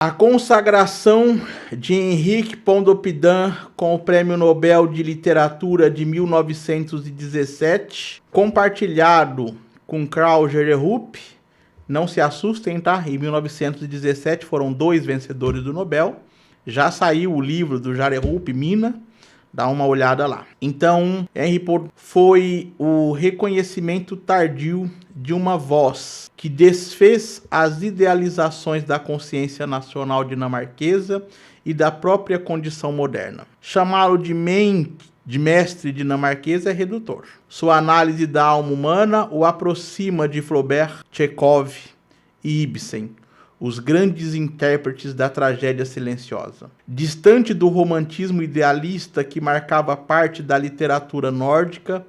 A consagração de Henrique Pontoppidan com o Prêmio Nobel de Literatura de 1917, compartilhado com Carl Rupp. Não se assustem, tá? Em 1917 foram 2 vencedores do Nobel. Já saiu o livro do Rupp, Mina. Dá uma olhada lá. Então, Henri Pontoppidan foi o reconhecimento tardio de uma voz que desfez as idealizações da consciência nacional dinamarquesa e da própria condição moderna. Chamá-lo de mestre dinamarquês é redutor. Sua análise da alma humana o aproxima de Flaubert, Chekhov e Ibsen, os grandes intérpretes da tragédia silenciosa. Distante do romantismo idealista que marcava parte da literatura nórdica,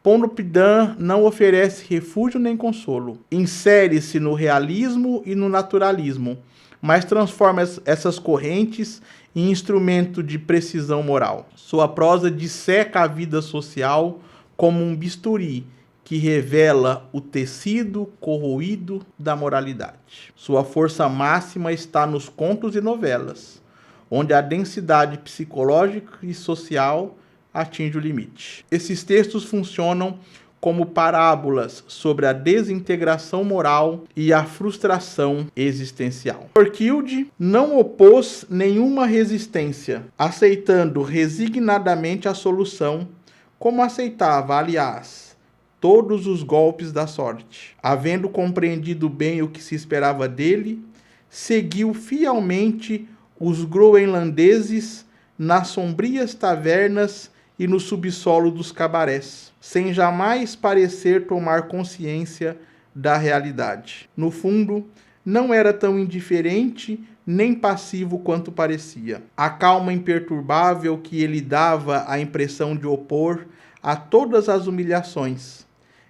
Pontoppidan não oferece refúgio nem consolo. Insere-se no realismo e no naturalismo, mas transforma essas correntes em instrumento de precisão moral. Sua prosa disseca a vida social como um bisturi que revela o tecido corroído da moralidade. Sua força máxima está nos contos e novelas, onde a densidade psicológica e social atinge o limite. Esses textos funcionam como parábolas sobre a desintegração moral e a frustração existencial. Orkilde não opôs nenhuma resistência, aceitando resignadamente a solução, como aceitava, aliás, todos os golpes da sorte. Havendo compreendido bem o que se esperava dele, seguiu fielmente os groenlandeses nas sombrias tavernas e no subsolo dos cabarés, sem jamais parecer tomar consciência da realidade. No fundo, não era tão indiferente nem passivo quanto parecia. A calma imperturbável que ele dava a impressão de opor a todas as humilhações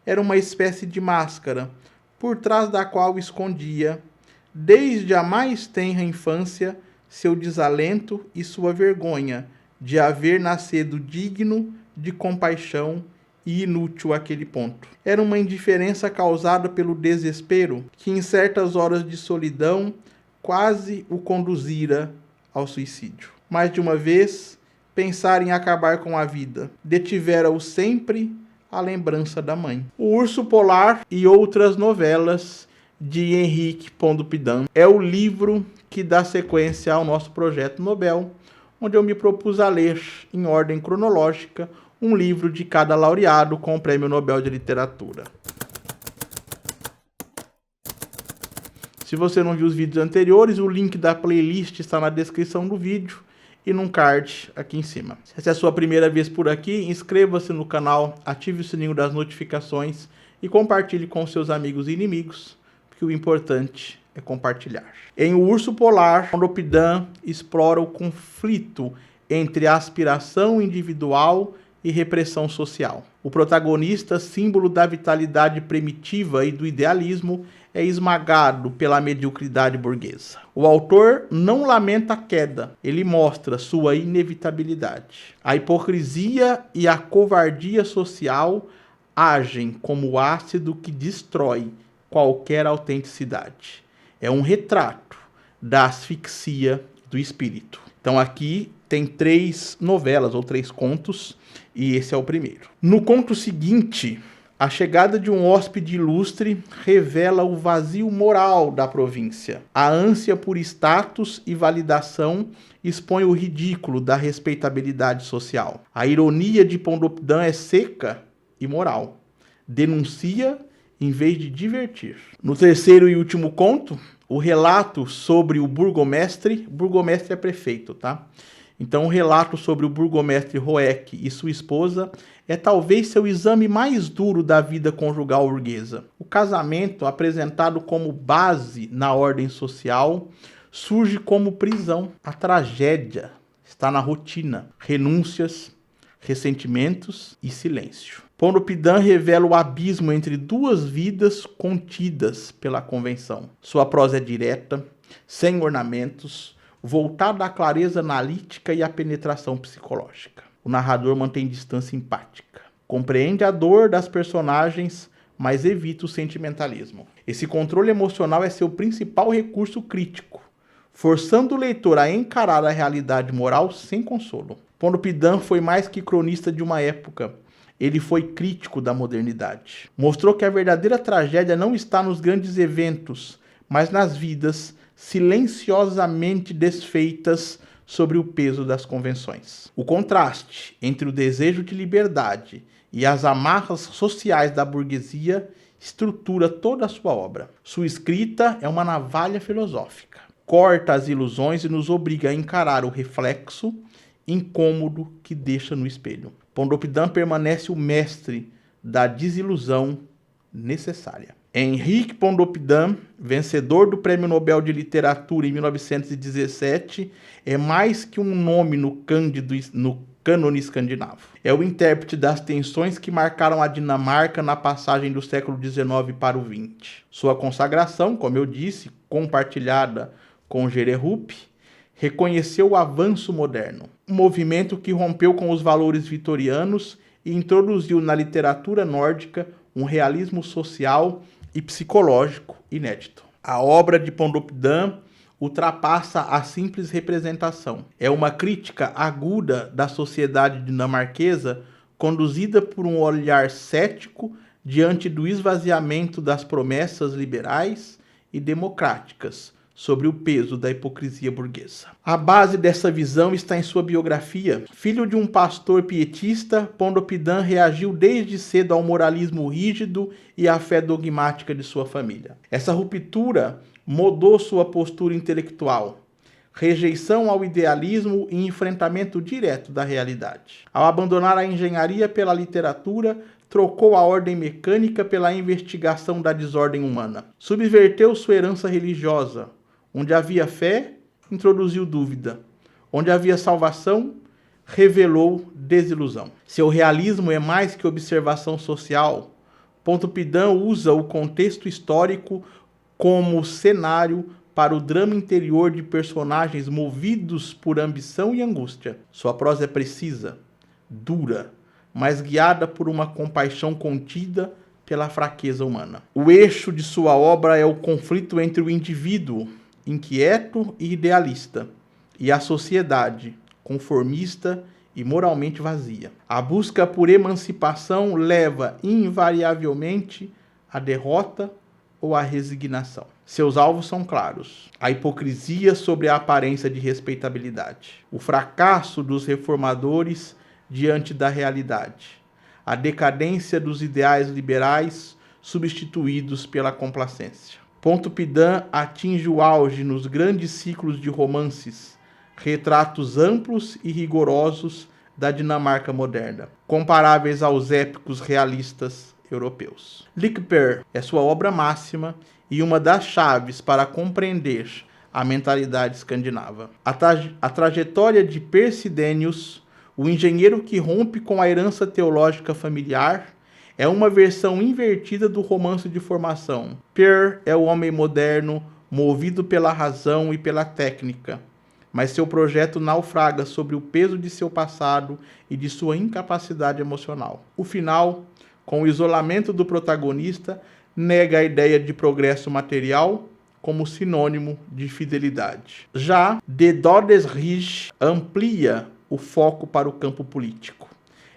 era uma espécie de máscara, por trás da qual escondia, desde a mais tenra infância, seu desalento e sua vergonha de haver nascido digno de compaixão e inútil àquele ponto. Era uma indiferença causada pelo desespero que, em certas horas de solidão, quase o conduzira ao suicídio. Mais de uma vez, pensar em acabar com a vida detivera-o sempre a lembrança da mãe. O Urso Polar e outras novelas de Henrique Pontoppidan é o livro que dá sequência ao nosso projeto Nobel, onde eu me propus a ler, em ordem cronológica, um livro de cada laureado com o Prêmio Nobel de Literatura. Se você não viu os vídeos anteriores, o link da playlist está na descrição do vídeo e num card aqui em cima. Se essa é a sua primeira vez por aqui, inscreva-se no canal, ative o sininho das notificações e compartilhe com seus amigos e inimigos, porque o importante é compartilhar. Em O Urso Polar, Pontoppidan explora o conflito entre a aspiração individual e repressão social. O protagonista, símbolo da vitalidade primitiva e do idealismo, é esmagado pela mediocridade burguesa. O autor não lamenta a queda, ele mostra sua inevitabilidade. A hipocrisia e a covardia social agem como o ácido que destrói qualquer autenticidade. É um retrato da asfixia do espírito. Então aqui tem 3 novelas ou 3 contos e esse é o primeiro. No conto seguinte, a chegada de um hóspede ilustre revela o vazio moral da província. A ânsia por status e validação expõe o ridículo da respeitabilidade social. A ironia de Pontoppidan é seca e moral. Denuncia em vez de divertir. No terceiro e último conto, o relato sobre o burgomestre é prefeito, tá? Então o relato sobre o burgomestre Roeck e sua esposa é talvez seu exame mais duro da vida conjugal burguesa. O casamento, apresentado como base na ordem social, surge como prisão. A tragédia está na rotina, renúncias, ressentimentos e silêncio. Pontoppidan revela o abismo entre 2 vidas contidas pela convenção. Sua prosa é direta, sem ornamentos, voltada à clareza analítica e à penetração psicológica. O narrador mantém distância empática. Compreende a dor das personagens, mas evita o sentimentalismo. Esse controle emocional é seu principal recurso crítico. forçando o leitor a encarar a realidade moral sem consolo. Pontoppidan foi mais que cronista de uma época. Ele foi crítico da modernidade. Mostrou que a verdadeira tragédia não está nos grandes eventos, mas nas vidas silenciosamente desfeitas sobre o peso das convenções. O contraste entre o desejo de liberdade e as amarras sociais da burguesia estrutura toda a sua obra. Sua escrita é uma navalha filosófica. Corta as ilusões e nos obriga a encarar o reflexo incômodo que deixa no espelho. Pontoppidan permanece o mestre da desilusão necessária. Henrique Pontoppidan, vencedor do Prêmio Nobel de Literatura em 1917, é mais que um nome no cânone escandinavo. É o intérprete das tensões que marcaram a Dinamarca na passagem do século XIX para o XX. Sua consagração, como eu disse, compartilhada com Jererup, reconheceu o avanço moderno, um movimento que rompeu com os valores vitorianos e introduziu na literatura nórdica um realismo social e psicológico inédito. A obra de Pontoppidan ultrapassa a simples representação. É uma crítica aguda da sociedade dinamarquesa, conduzida por um olhar cético diante do esvaziamento das promessas liberais e democráticas, sobre o peso da hipocrisia burguesa. A base dessa visão está em sua biografia. Filho de um pastor pietista, Pontoppidan reagiu desde cedo ao moralismo rígido e à fé dogmática de sua família. Essa ruptura mudou sua postura intelectual, rejeição ao idealismo e enfrentamento direto da realidade. Ao abandonar a engenharia pela literatura, trocou a ordem mecânica pela investigação da desordem humana. Subverteu sua herança religiosa. Onde havia fé, introduziu dúvida. Onde havia salvação, revelou desilusão. Seu realismo é mais que observação social. Pontoppidan usa o contexto histórico como cenário para o drama interior de personagens movidos por ambição e angústia. Sua prosa é precisa, dura, mas guiada por uma compaixão contida pela fraqueza humana. O eixo de sua obra é o conflito entre o indivíduo, inquieto e idealista, e a sociedade, conformista e moralmente vazia. A busca por emancipação leva invariavelmente à derrota ou à resignação. Seus alvos são claros: a hipocrisia sobre a aparência de respeitabilidade, o fracasso dos reformadores diante da realidade, a decadência dos ideais liberais substituídos pela complacência. Pontoppidan atinge o auge nos grandes ciclos de romances, retratos amplos e rigorosos da Dinamarca moderna, comparáveis aos épicos realistas europeus. Lickper é sua obra máxima e uma das chaves para compreender a mentalidade escandinava. A trajetória de Per Sidenius, o engenheiro que rompe com a herança teológica familiar, é uma versão invertida do romance de formação. Per é o homem moderno, movido pela razão e pela técnica, mas seu projeto naufraga sobre o peso de seu passado e de sua incapacidade emocional. O final, com o isolamento do protagonista, nega a ideia de progresso material como sinônimo de fidelidade. Já De Dodesrige amplia o foco para o campo político.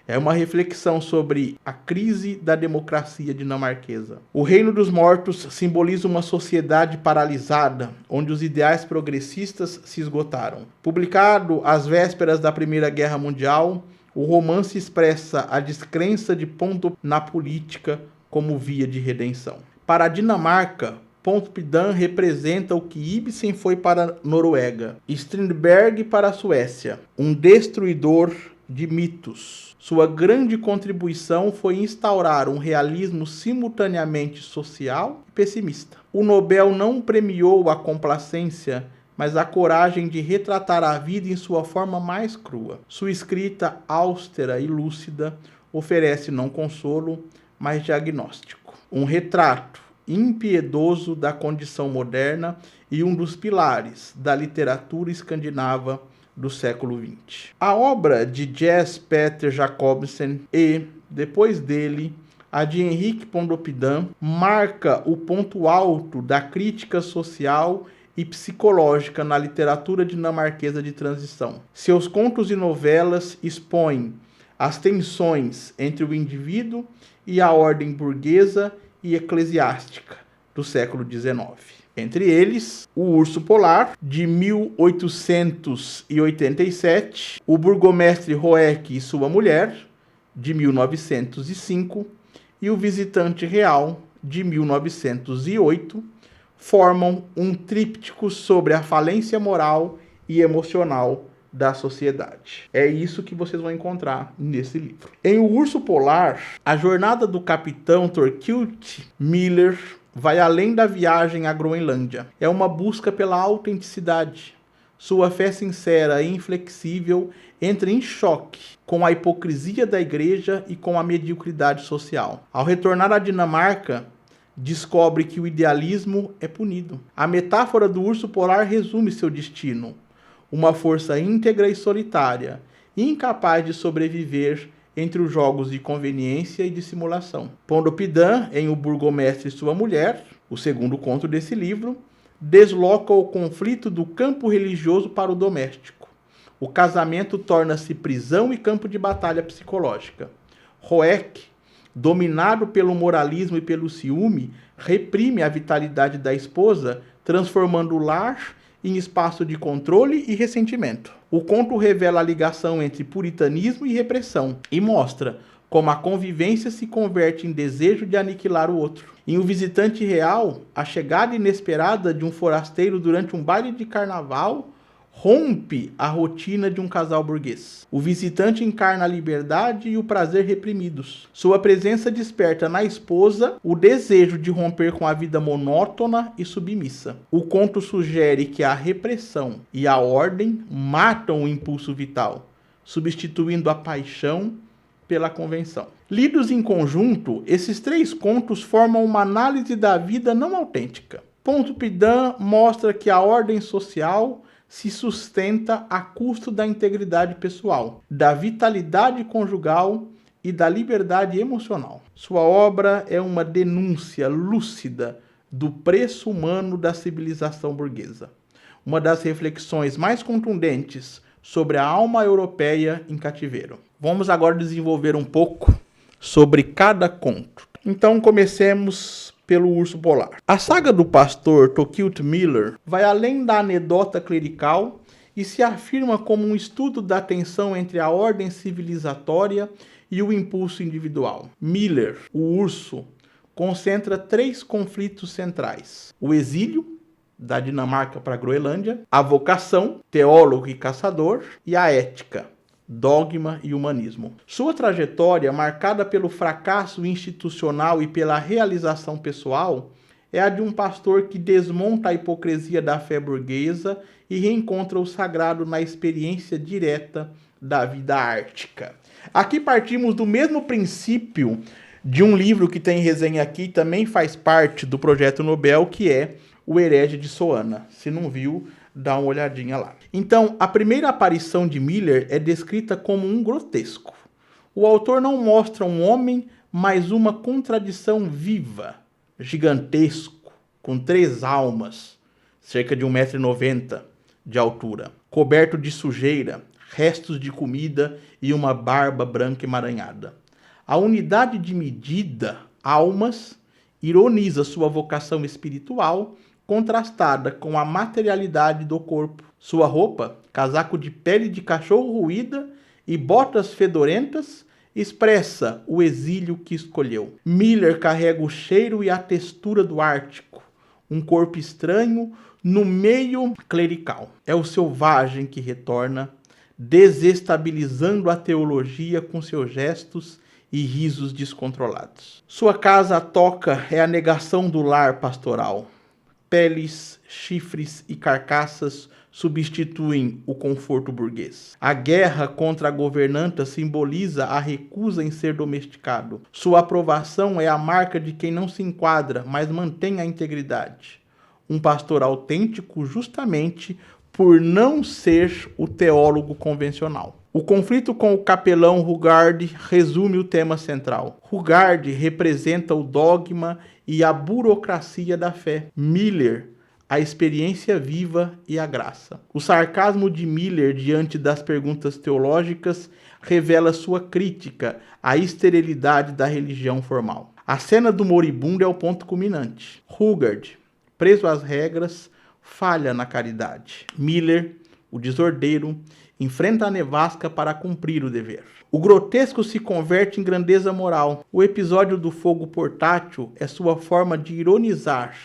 É uma reflexão sobre a crise da democracia dinamarquesa. O Reino dos Mortos simboliza uma sociedade paralisada, onde os ideais progressistas se esgotaram. Publicado às vésperas da Primeira Guerra Mundial, o romance expressa a descrença de Pontoppidan na política como via de redenção. Para a Dinamarca, Pontoppidan representa o que Ibsen foi para a Noruega, Strindberg para a Suécia, um destruidor de mitos. Sua grande contribuição foi instaurar um realismo simultaneamente social e pessimista. O Nobel não premiou a complacência, mas a coragem de retratar a vida em sua forma mais crua. Sua escrita austera e lúcida oferece não consolo, mas diagnóstico. Um retrato impiedoso da condição moderna e um dos pilares da literatura escandinava do século XX. A obra de Jes Peter Jacobsen e, depois dele, a de Henrique Pontoppidan marca o ponto alto da crítica social e psicológica na literatura dinamarquesa de transição. Seus contos e novelas expõem as tensões entre o indivíduo e a ordem burguesa e eclesiástica do século XIX. Entre eles, O Urso Polar, de 1887, O Burgomestre Hoek e Sua Mulher, de 1905, e O Visitante Real, de 1908, formam um tríptico sobre a falência moral e emocional da sociedade. É isso que vocês vão encontrar nesse livro. Em O Urso Polar, a jornada do capitão Thorkild Miller vai além da viagem à Groenlândia. É uma busca pela autenticidade. Sua fé sincera e inflexível entra em choque com a hipocrisia da igreja e com a mediocridade social. Ao retornar à Dinamarca, descobre que o idealismo é punido. A metáfora do urso polar resume seu destino: uma força íntegra e solitária, incapaz de sobreviver entre os jogos de conveniência e dissimulação. Pontoppidan, em O Burgomestre e Sua Mulher, o segundo conto desse livro, desloca o conflito do campo religioso para o doméstico. O casamento torna-se prisão e campo de batalha psicológica. Hoek, dominado pelo moralismo e pelo ciúme, reprime a vitalidade da esposa, transformando o lar em espaço de controle e ressentimento. O conto revela a ligação entre puritanismo e repressão e mostra como a convivência se converte em desejo de aniquilar o outro. Em O Visitante Real, a chegada inesperada de um forasteiro durante um baile de carnaval rompe a rotina de um casal burguês. O visitante encarna a liberdade e o prazer reprimidos. Sua presença desperta na esposa o desejo de romper com a vida monótona e submissa. O conto sugere que a repressão e a ordem matam o impulso vital, substituindo a paixão pela convenção. Lidos em conjunto, esses três contos formam uma análise da vida não autêntica. Pontoppidan mostra que a ordem social se sustenta a custo da integridade pessoal, da vitalidade conjugal e da liberdade emocional. Sua obra é uma denúncia lúcida do preço humano da civilização burguesa, uma das reflexões mais contundentes sobre a alma europeia em cativeiro. Vamos agora desenvolver um pouco sobre cada conto. Então comecemos pelo Urso Polar. A saga do pastor Thorkild Miller vai além da anedota clerical e se afirma como um estudo da tensão entre a ordem civilizatória e o impulso individual. Miller, o urso, concentra três conflitos centrais: o exílio, da Dinamarca para a Groenlândia, a vocação, teólogo e caçador, e a ética, dogma e humanismo. Sua trajetória, marcada pelo fracasso institucional e pela realização pessoal, é a de um pastor que desmonta a hipocrisia da fé burguesa e reencontra o sagrado na experiência direta da vida ártica. Aqui partimos do mesmo princípio de um livro que tem resenha aqui, também faz parte do Projeto Nobel, que é O Herege de Soana. Se não viu, dá uma olhadinha lá. Então, a primeira aparição de Miller é descrita como um grotesco. O autor não mostra um homem, mas uma contradição viva, gigantesco, com 3 almas, cerca de 1,90 m de altura, coberto de sujeira, restos de comida e uma barba branca emaranhada. A unidade de medida, almas, ironiza sua vocação espiritual, contrastada com a materialidade do corpo. Sua roupa, casaco de pele de cachorro roída e botas fedorentas, expressa o exílio que escolheu. Miller carrega o cheiro e a textura do Ártico, um corpo estranho no meio clerical. É o selvagem que retorna, desestabilizando a teologia com seus gestos e risos descontrolados. Sua casa toca é a negação do lar pastoral. Peles, chifres e carcaças substituem o conforto burguês. A guerra contra a governanta simboliza a recusa em ser domesticado. Sua aprovação é a marca de quem não se enquadra, mas mantém a integridade. Um pastor autêntico justamente por não ser o teólogo convencional. O conflito com o capelão Hugard resume o tema central. Hugard representa o dogma e a burocracia da fé. Miller a experiência viva e a graça. O sarcasmo de Miller diante das perguntas teológicas revela sua crítica à esterilidade da religião formal. A cena do moribundo é o ponto culminante. Hogarth, preso às regras, falha na caridade. Miller, o desordeiro, enfrenta a nevasca para cumprir o dever. O grotesco se converte em grandeza moral. O episódio do fogo portátil é sua forma de ironizar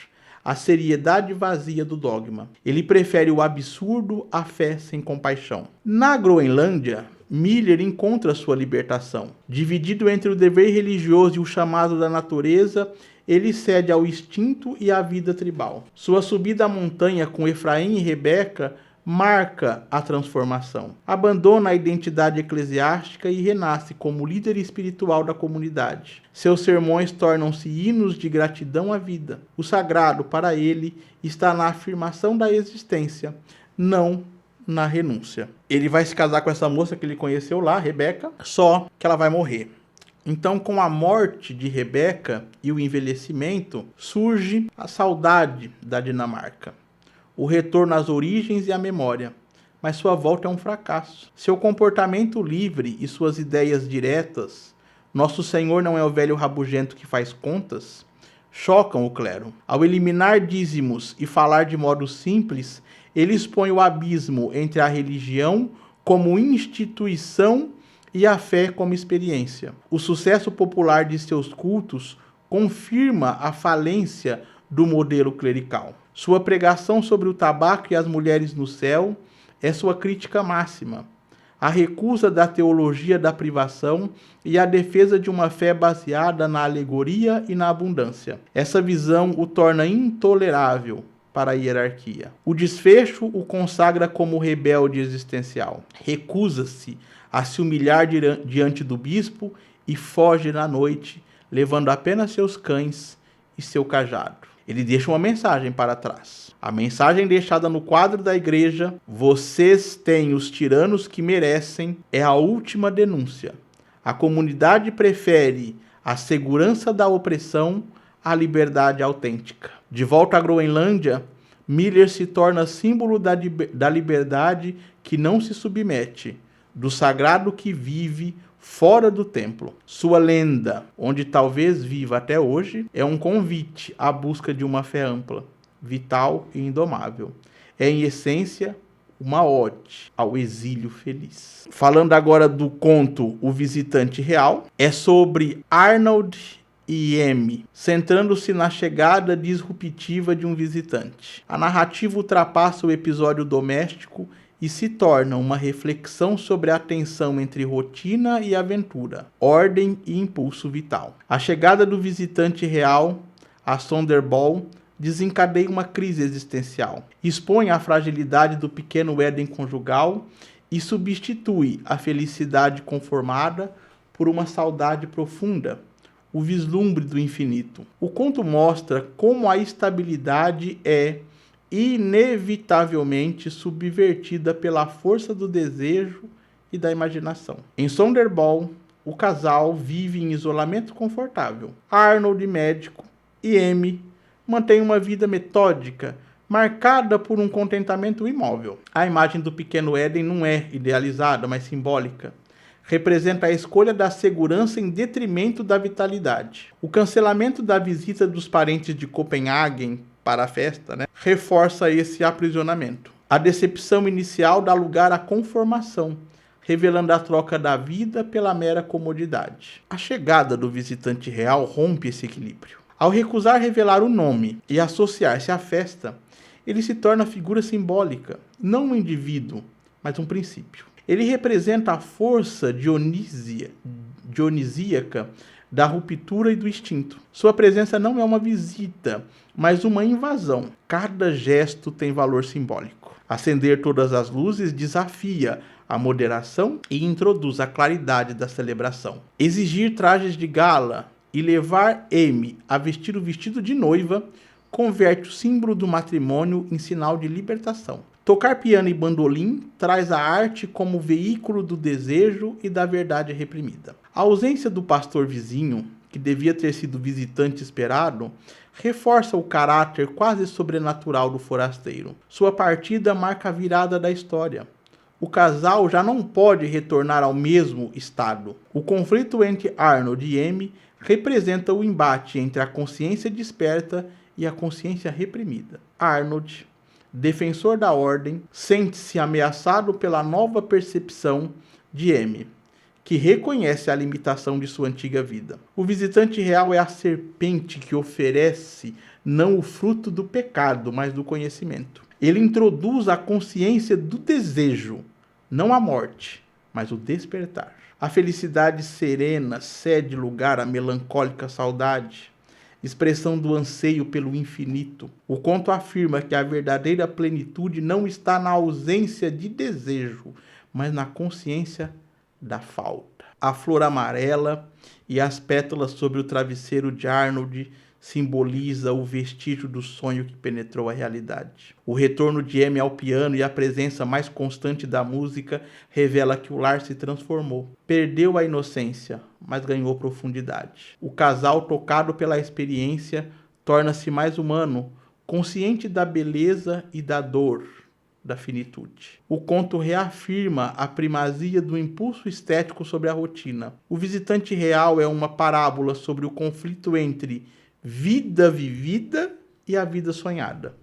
a seriedade vazia do dogma. Ele prefere o absurdo à fé sem compaixão. Na Groenlândia, Miller encontra sua libertação. Dividido entre o dever religioso e o chamado da natureza, ele cede ao instinto e à vida tribal. Sua subida à montanha com Efraim e Rebeca marca a transformação. Abandona a identidade eclesiástica e renasce como líder espiritual da comunidade. Seus sermões tornam-se hinos de gratidão à vida. O sagrado, para ele, está na afirmação da existência, não na renúncia. Ele vai se casar com essa moça que ele conheceu lá, Rebeca, só que ela vai morrer. Então, com a morte de Rebeca e o envelhecimento, surge a saudade da Dinamarca. O retorno às origens e à memória, mas sua volta é um fracasso. Seu comportamento livre e suas ideias diretas, nosso Senhor não é o velho rabugento que faz contas, chocam o clero. Ao eliminar dízimos e falar de modo simples, ele expõe o abismo entre a religião como instituição e a fé como experiência. O sucesso popular de seus cultos confirma a falência do modelo clerical. Sua pregação sobre o tabaco e as mulheres no céu é sua crítica máxima. A recusa da teologia da privação e a defesa de uma fé baseada na alegoria e na abundância. Essa visão o torna intolerável para a hierarquia. O desfecho o consagra como rebelde existencial. Recusa-se a se humilhar diante do bispo e foge na noite, levando apenas seus cães e seu cajado. Ele deixa uma mensagem para trás. A mensagem deixada no quadro da igreja, vocês têm os tiranos que merecem, é a última denúncia. A comunidade prefere a segurança da opressão à liberdade autêntica. De volta à Groenlândia, Miller se torna símbolo da liberdade que não se submete, do sagrado que vive fora do templo. Sua lenda, onde talvez viva até hoje, é um convite à busca de uma fé ampla, vital e indomável. É, em essência, uma ode ao exílio feliz. Falando agora do conto O Visitante Real, é sobre Arnold e M, centrando-se na chegada disruptiva de um visitante. A narrativa ultrapassa o episódio doméstico e se torna uma reflexão sobre a tensão entre rotina e aventura, ordem e impulso vital. A chegada do visitante real, a Sonderball, desencadeia uma crise existencial, expõe a fragilidade do pequeno Éden conjugal e substitui a felicidade conformada por uma saudade profunda, o vislumbre do infinito. O conto mostra como a estabilidade é inevitavelmente subvertida pela força do desejo e da imaginação. Em Sonderball, o casal vive em isolamento confortável. Arnold, médico, e M mantém uma vida metódica, marcada por um contentamento imóvel. A imagem do pequeno Éden não é idealizada, mas simbólica. Representa a escolha da segurança em detrimento da vitalidade. O cancelamento da visita dos parentes de Copenhagen para a festa, reforça esse aprisionamento. A decepção inicial dá lugar à conformação, revelando a troca da vida pela mera comodidade. A chegada do visitante real rompe esse equilíbrio. Ao recusar revelar o nome e associar-se à festa, ele se torna figura simbólica, não um indivíduo, mas um princípio. Ele representa a força dionisíaca da ruptura e do instinto. Sua presença não é uma visita, mas uma invasão. Cada gesto tem valor simbólico. Acender todas as luzes desafia a moderação e introduz a claridade da celebração. Exigir trajes de gala e levar M a vestir o vestido de noiva converte o símbolo do matrimônio em sinal de libertação. Tocar piano e bandolim traz a arte como veículo do desejo e da verdade reprimida. A ausência do pastor vizinho, que devia ter sido visitante esperado, reforça o caráter quase sobrenatural do forasteiro. Sua partida marca a virada da história. O casal já não pode retornar ao mesmo estado. O conflito entre Arnold e Amy representa o embate entre a consciência desperta e a consciência reprimida. Arnold, defensor da ordem, sente-se ameaçado pela nova percepção de Amy, que reconhece a limitação de sua antiga vida. O visitante real é a serpente que oferece não o fruto do pecado, mas do conhecimento. Ele introduz a consciência do desejo, não a morte, mas o despertar. A felicidade serena cede lugar à melancólica saudade, expressão do anseio pelo infinito. O conto afirma que a verdadeira plenitude não está na ausência de desejo, mas na consciência da falta. A flor amarela e as pétalas sobre o travesseiro de Arnold simboliza o vestígio do sonho que penetrou a realidade. O retorno de Amy ao piano e a presença mais constante da música revela que o lar se transformou. Perdeu a inocência, mas ganhou profundidade. O casal, tocado pela experiência, torna-se mais humano, consciente da beleza e da dor, da finitude. O conto reafirma a primazia do impulso estético sobre a rotina. O visitante real é uma parábola sobre o conflito entre vida vivida e a vida sonhada.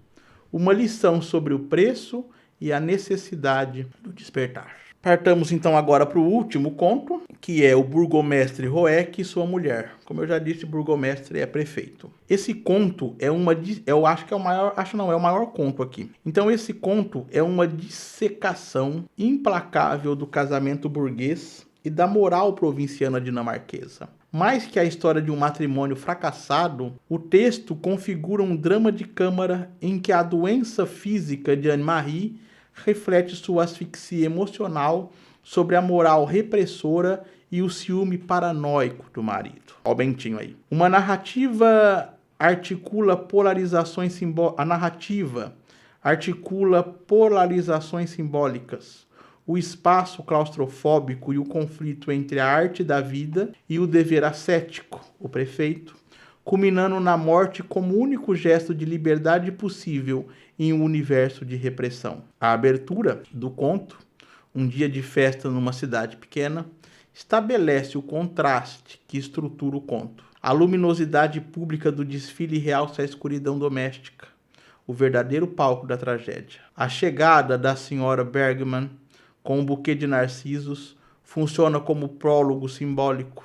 Uma lição sobre o preço e a necessidade do despertar. Partamos então agora para o último conto, que é o Burgomestre Roeck e sua mulher. Como eu já disse, burgomestre é prefeito. Esse conto é eu acho que é o maior, é o maior conto aqui. Então esse conto é uma dissecação implacável do casamento burguês e da moral provinciana dinamarquesa. Mais que a história de um matrimônio fracassado, o texto configura um drama de câmara em que a doença física de Anne-Marie reflete sua asfixia emocional sobre a moral repressora e o ciúme paranoico do marido. Ó o Bentinho aí. Uma narrativa articula polarizações simbólicas, o espaço claustrofóbico e o conflito entre a arte da vida e o dever ascético, o prefeito, culminando na morte como único gesto de liberdade possível em um universo de repressão. A abertura do conto, um dia de festa numa cidade pequena, estabelece o contraste que estrutura o conto. A luminosidade pública do desfile realça a escuridão doméstica, o verdadeiro palco da tragédia. A chegada da senhora Bergman com um buquê de narcisos, funciona como prólogo simbólico.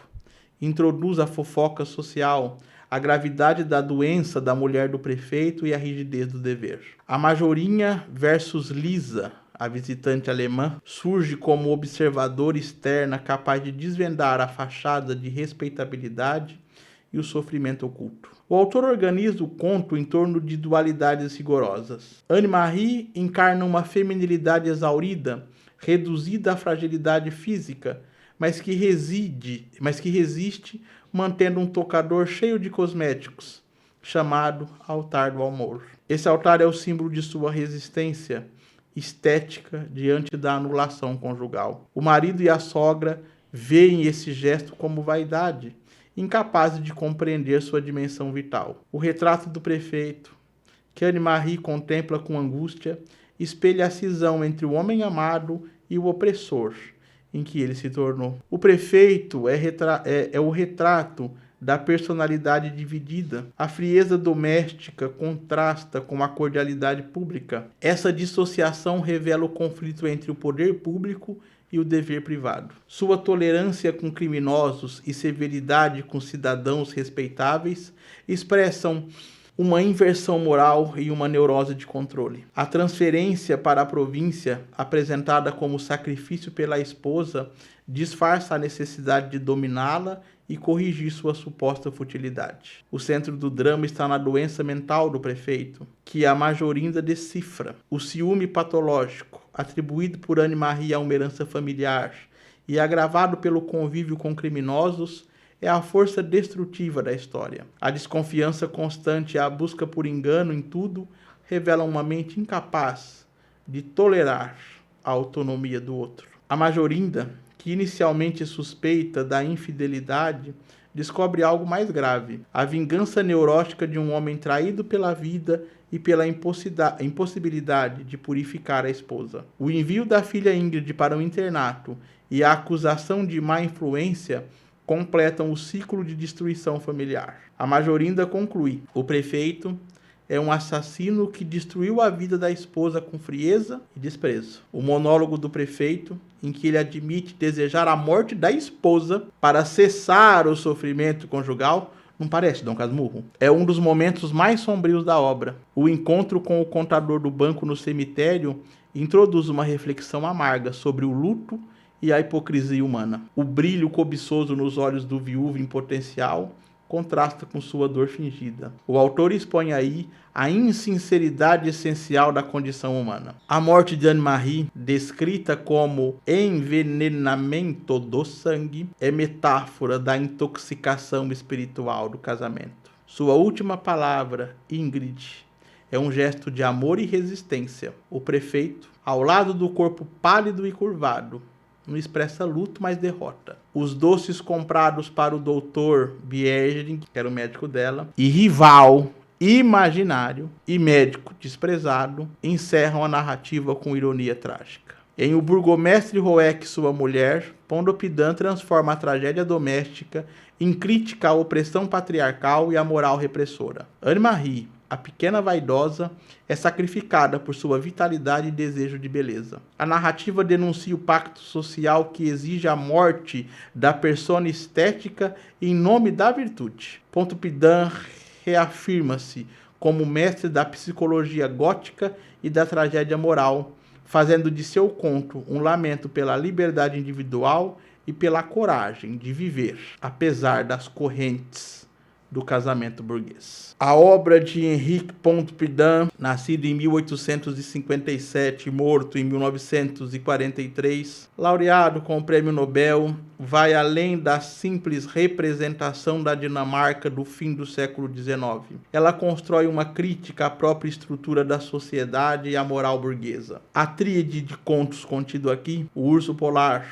Introduz a fofoca social, a gravidade da doença da mulher do prefeito e a rigidez do dever. A Majorinha versus Lisa, a visitante alemã, surge como observadora externa capaz de desvendar a fachada de respeitabilidade e o sofrimento oculto. O autor organiza o conto em torno de dualidades rigorosas. Anne-Marie encarna uma feminilidade exaurida, reduzida à fragilidade física, mas que resiste mantendo um tocador cheio de cosméticos, chamado altar do amor. Esse altar é o símbolo de sua resistência estética diante da anulação conjugal. O marido e a sogra veem esse gesto como vaidade, incapazes de compreender sua dimensão vital. O retrato do prefeito, que Anne-Marie contempla com angústia, espelha a cisão entre o homem amado e o opressor, em que ele se tornou. O prefeito é o retrato da personalidade dividida. A frieza doméstica contrasta com a cordialidade pública. Essa dissociação revela o conflito entre o poder público e o dever privado. Sua tolerância com criminosos e severidade com cidadãos respeitáveis expressam uma inversão moral e uma neurose de controle. A transferência para a província, apresentada como sacrifício pela esposa, disfarça a necessidade de dominá-la e corrigir sua suposta futilidade. O centro do drama está na doença mental do prefeito, que a Majorinda decifra. O ciúme patológico, atribuído por Anne-Marie a uma herança familiar e agravado pelo convívio com criminosos, é a força destrutiva da história. A desconfiança constante e a busca por engano em tudo revelam uma mente incapaz de tolerar a autonomia do outro. A Majorinda, que inicialmente suspeita da infidelidade, descobre algo mais grave: a vingança neurótica de um homem traído pela vida e pela impossibilidade de purificar a esposa. O envio da filha Ingrid para o internato e a acusação de má influência completam o ciclo de destruição familiar. A Majorinda conclui: o prefeito é um assassino que destruiu a vida da esposa com frieza e desprezo. O monólogo do prefeito, em que ele admite desejar a morte da esposa para cessar o sofrimento conjugal, não parece, Dom Casmurro? É um dos momentos mais sombrios da obra. O encontro com o contador do banco no cemitério introduz uma reflexão amarga sobre o luto e a hipocrisia humana. O brilho cobiçoso nos olhos do viúvo em potencial contrasta com sua dor fingida. O autor expõe aí a insinceridade essencial da condição humana. A morte de Anne-Marie, descrita como envenenamento do sangue, é metáfora da intoxicação espiritual do casamento. Sua última palavra, Ingrid, é um gesto de amor e resistência. O prefeito, ao lado do corpo pálido e curvado, não expressa luto, mas derrota. Os doces comprados para o doutor Bierging, que era o médico dela, e rival imaginário e médico desprezado, encerram a narrativa com ironia trágica. Em O Burgomestre Roec, Sua Mulher, Pontoppidan transforma a tragédia doméstica em crítica à opressão patriarcal e à moral repressora. Anne-Marie, a pequena vaidosa, é sacrificada por sua vitalidade e desejo de beleza. A narrativa denuncia o pacto social que exige a morte da persona estética em nome da virtude. Pontoppidan reafirma-se como mestre da psicologia gótica e da tragédia moral, fazendo de seu conto um lamento pela liberdade individual e pela coragem de viver, apesar das correntes do casamento burguês. A obra de Henrique Pontoppidan, nascido em 1857 e morto em 1943, laureado com o Prêmio Nobel, vai além da simples representação da Dinamarca do fim do século XIX. Ela constrói uma crítica à própria estrutura da sociedade e à moral burguesa. A tríade de contos contido aqui, O Urso Polar,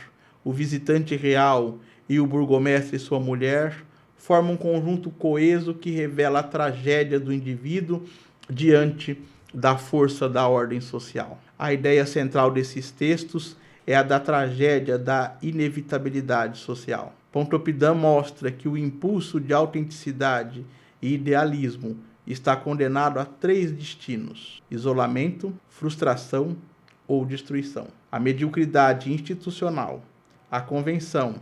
O Visitante Real e O Burgomestre e Sua Mulher, forma um conjunto coeso que revela a tragédia do indivíduo diante da força da ordem social. A ideia central desses textos é a da tragédia da inevitabilidade social. Pontoppidan mostra que o impulso de autenticidade e idealismo está condenado a 3 destinos: isolamento, frustração ou destruição. A mediocridade institucional, a convenção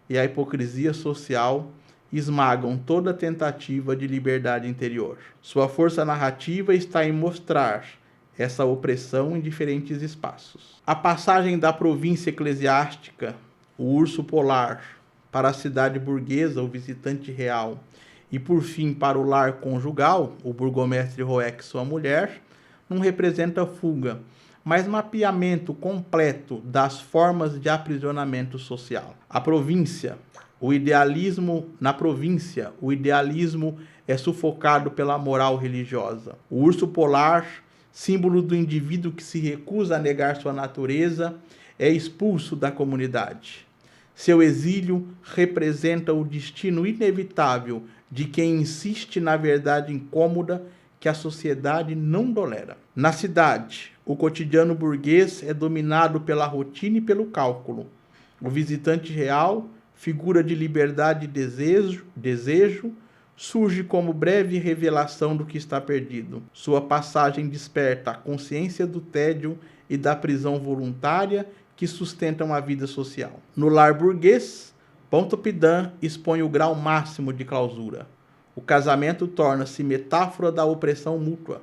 e a hipocrisia social esmagam toda tentativa de liberdade interior. Sua força narrativa está em mostrar essa opressão em diferentes espaços. A passagem da província eclesiástica, o urso polar, para a cidade burguesa, o visitante real, e por fim para o lar conjugal, o burgomestre Roec, Sua Mulher, não representa fuga, mas mapeamento completo das formas de aprisionamento social. A província, na província, o idealismo é sufocado pela moral religiosa. O urso polar, símbolo do indivíduo que se recusa a negar sua natureza, é expulso da comunidade. Seu exílio representa o destino inevitável de quem insiste na verdade incômoda que a sociedade não tolera. Na cidade, o cotidiano burguês é dominado pela rotina e pelo cálculo. O visitante real, figura de liberdade e desejo, surge como breve revelação do que está perdido. Sua passagem desperta a consciência do tédio e da prisão voluntária que sustentam a vida social. No lar burguês, Pontoppidan expõe o grau máximo de clausura. O casamento torna-se metáfora da opressão mútua.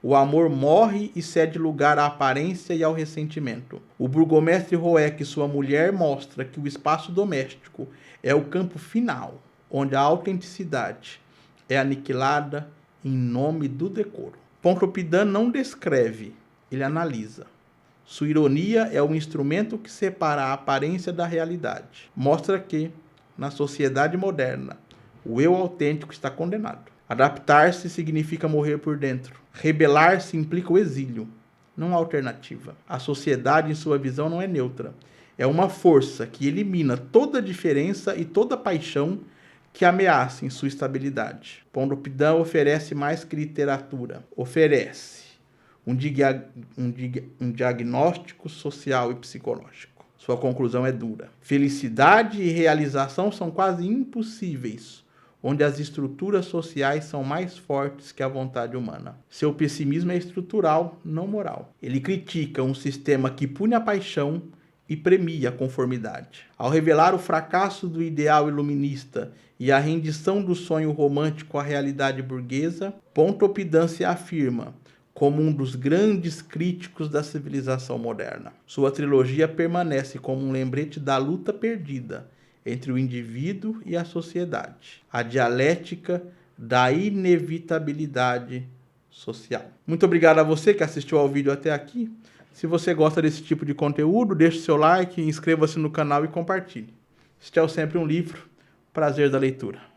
O amor morre e cede lugar à aparência e ao ressentimento. O burgomestre Roec, Sua Mulher, mostra que o espaço doméstico é o campo final, onde a autenticidade é aniquilada em nome do decoro. Pontoppidan não descreve, ele analisa. Sua ironia é o instrumento que separa a aparência da realidade. Mostra que, na sociedade moderna, o eu autêntico está condenado. Adaptar-se significa morrer por dentro. Rebelar-se implica o exílio, não a alternativa. A sociedade, em sua visão, não é neutra. É uma força que elimina toda diferença e toda paixão que ameacem sua estabilidade. Pontoppidan oferece mais que literatura. Oferece um diagnóstico social e psicológico. Sua conclusão é dura. Felicidade e realização são quase impossíveis, onde as estruturas sociais são mais fortes que a vontade humana. Seu pessimismo é estrutural, não moral. Ele critica um sistema que pune a paixão e premia a conformidade. Ao revelar o fracasso do ideal iluminista e a rendição do sonho romântico à realidade burguesa, Pontoppidan se afirma como um dos grandes críticos da civilização moderna. Sua trilogia permanece como um lembrete da luta perdida entre o indivíduo e a sociedade, a dialética da inevitabilidade social. Muito obrigado a você que assistiu ao vídeo até aqui. Se você gosta desse tipo de conteúdo, deixe seu like, inscreva-se no canal e compartilhe. Este é o Sempre um Livro. Prazer da leitura.